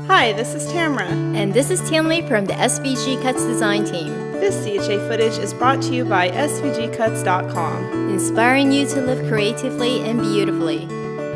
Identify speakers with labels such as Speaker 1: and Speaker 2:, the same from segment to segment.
Speaker 1: Hi, this is Tamara.
Speaker 2: And this is Tianli from the SVGCuts design team.
Speaker 1: This CHA footage is brought to you by SVGCuts.com.
Speaker 2: Inspiring you to live creatively and beautifully.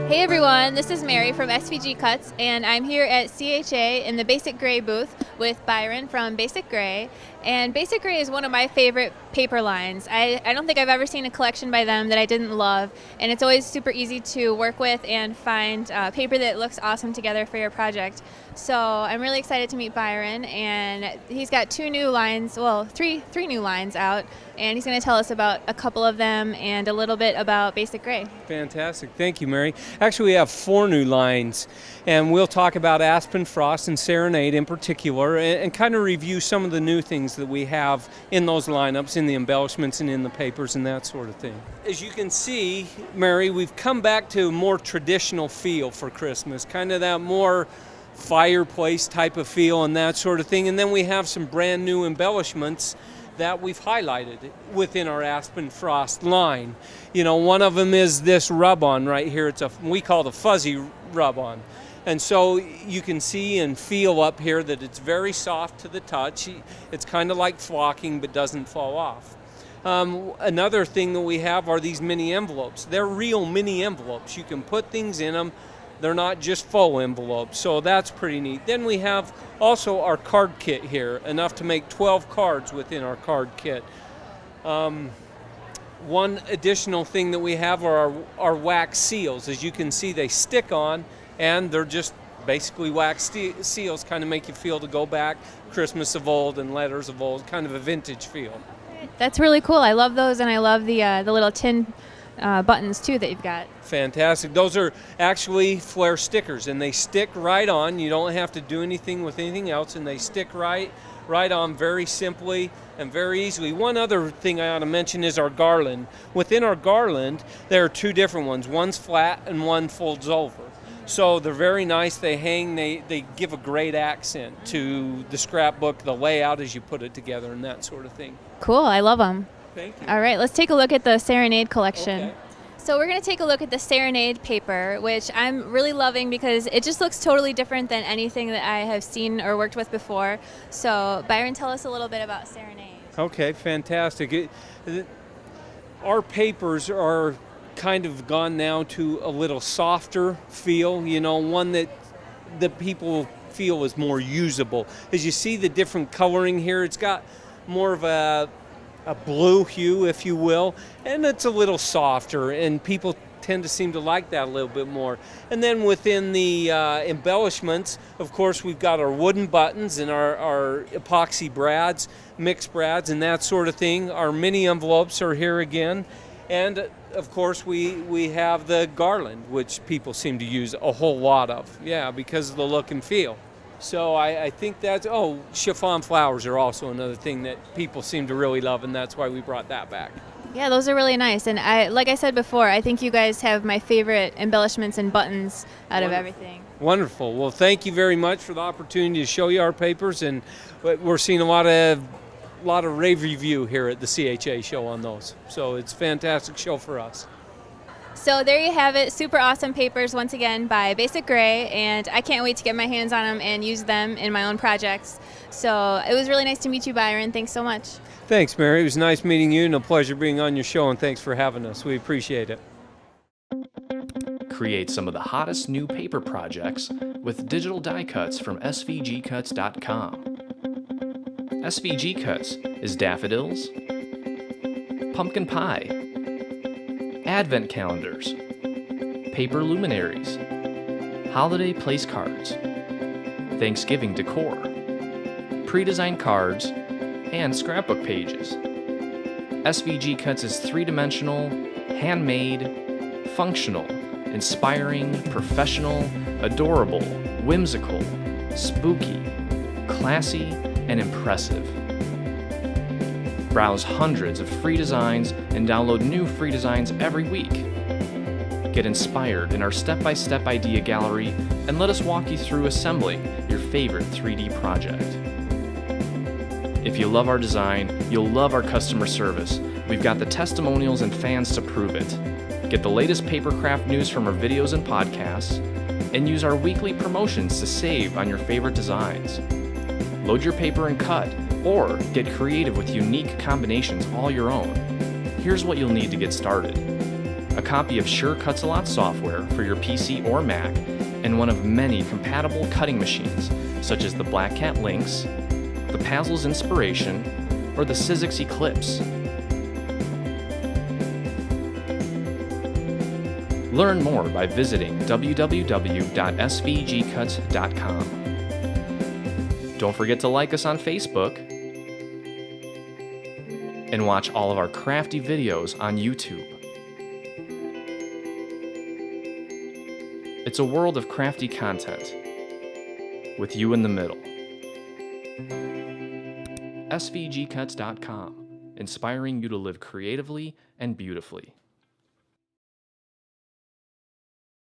Speaker 3: Hey everyone, this is Mary from SVGCuts, and I'm here at CHA in the Basic Gray booth with Byron from Basic Gray. And Basic Gray is one of my favorite paper lines. I don't think I've ever seen a collection by them that I didn't love, and it's always super easy to work with and find paper that looks awesome together for your project. So I'm really excited to meet Byron, and he's got three new lines out, and he's going to tell us about a couple of them and a little bit about Basic Gray.
Speaker 4: Fantastic. Thank you, Mary. Actually, we have 4 new lines, and we'll talk about Aspen Frost and Serenade in particular, and kind of review some of the new things that we have in those lineups, in the embellishments and in the papers and that sort of thing. As you can see, Mary, we've come back to a more traditional feel for Christmas, kind of that more fireplace type of feel and that sort of thing. And then we have some brand new embellishments that we've highlighted within our Aspen Frost line. You know, one of them is this rub-on right here. We call it a fuzzy rub-on. And so you can see and feel up here that it's very soft to the touch. It's kind of like flocking but doesn't fall off. Another thing that we have are these mini envelopes. They're real mini envelopes. You can put things in them. They're not just faux envelopes, so that's pretty neat. Then we have also our card kit here, enough to make 12 cards within our card kit. One additional thing that we have are our wax seals. As you can see, they stick on, and they're just basically wax seals, kind of make you feel to go back Christmas of old and letters of old, kind of a vintage feel.
Speaker 3: That's really cool. I love those, and I love the little tin buttons too that you've got.
Speaker 4: Fantastic. Those are actually flare stickers, and they stick right on. You don't have to do anything with anything else, and they stick right on very simply and very easily. One other thing I ought to mention is our garland. Within our garland, there are 2 different ones. One's flat and one folds over. So they're very nice. They hang, they give a great accent to the scrapbook, the layout as you put it together and that sort of thing.
Speaker 3: Cool, I love them.
Speaker 4: Thank you.
Speaker 3: All right, let's take a look at the Serenade collection.
Speaker 4: Okay.
Speaker 3: So we're going to take a look at the Serenade paper, which I'm really loving because it just looks totally different than anything that I have seen or worked with before. So Byron, tell us a little bit about Serenade.
Speaker 4: Okay, fantastic. Our papers are kind of gone now to a little softer feel, you know, one that people feel is more usable. As you see the different coloring here, it's got more of a blue hue, if you will, and it's a little softer, and people tend to seem to like that a little bit more. And then within the embellishments, of course, we've got our wooden buttons and our epoxy brads, mixed brads, and that sort of thing. Our mini envelopes are here again. And of course, we have the garland, which people seem to use a whole lot of, because of the look and feel. So I think chiffon flowers are also another thing that people seem to really love, and that's why we brought that back.
Speaker 3: Yeah, those are really nice. And like I said before, I think you guys have my favorite embellishments and buttons out of everything.
Speaker 4: Wonderful. Well, thank you very much for the opportunity to show you our papers, and we're seeing a lot of rave review here at the CHA show on those. So it's a fantastic show for us.
Speaker 3: So there you have it, super awesome papers once again by Basic Gray, and I can't wait to get my hands on them and use them in my own projects. So it was really nice to meet you, Byron. Thanks so much.
Speaker 4: Thanks, Mary. It was nice meeting you and a pleasure being on your show, and thanks for having us. We appreciate it.
Speaker 5: Create some of the hottest new paper projects with digital die cuts from SVGCuts.com. SVGCuts is daffodils, pumpkin pie, advent calendars, paper luminaries, holiday place cards, Thanksgiving decor, pre-designed cards, and scrapbook pages. SVGCuts is 3-dimensional, handmade, functional, inspiring, professional, adorable, whimsical, spooky, classy, and impressive. Browse hundreds of free designs and download new free designs every week. Get inspired in our step-by-step idea gallery and let us walk you through assembling your favorite 3D project. If you love our design, you'll love our customer service. We've got the testimonials and fans to prove it. Get the latest papercraft news from our videos and podcasts, and use our weekly promotions to save on your favorite designs. Load your paper and cut, or get creative with unique combinations all your own. Here's what you'll need to get started: a copy of Sure Cuts A Lot software for your PC or Mac, and one of many compatible cutting machines, such as the Black Cat Lynx, the Pazzles Inspiration, or the Sizzix Eclipse. Learn more by visiting www.svgcuts.com. Don't forget to like us on Facebook and watch all of our crafty videos on YouTube. It's a world of crafty content with you in the middle. SVGCuts.com, inspiring you to live creatively and beautifully.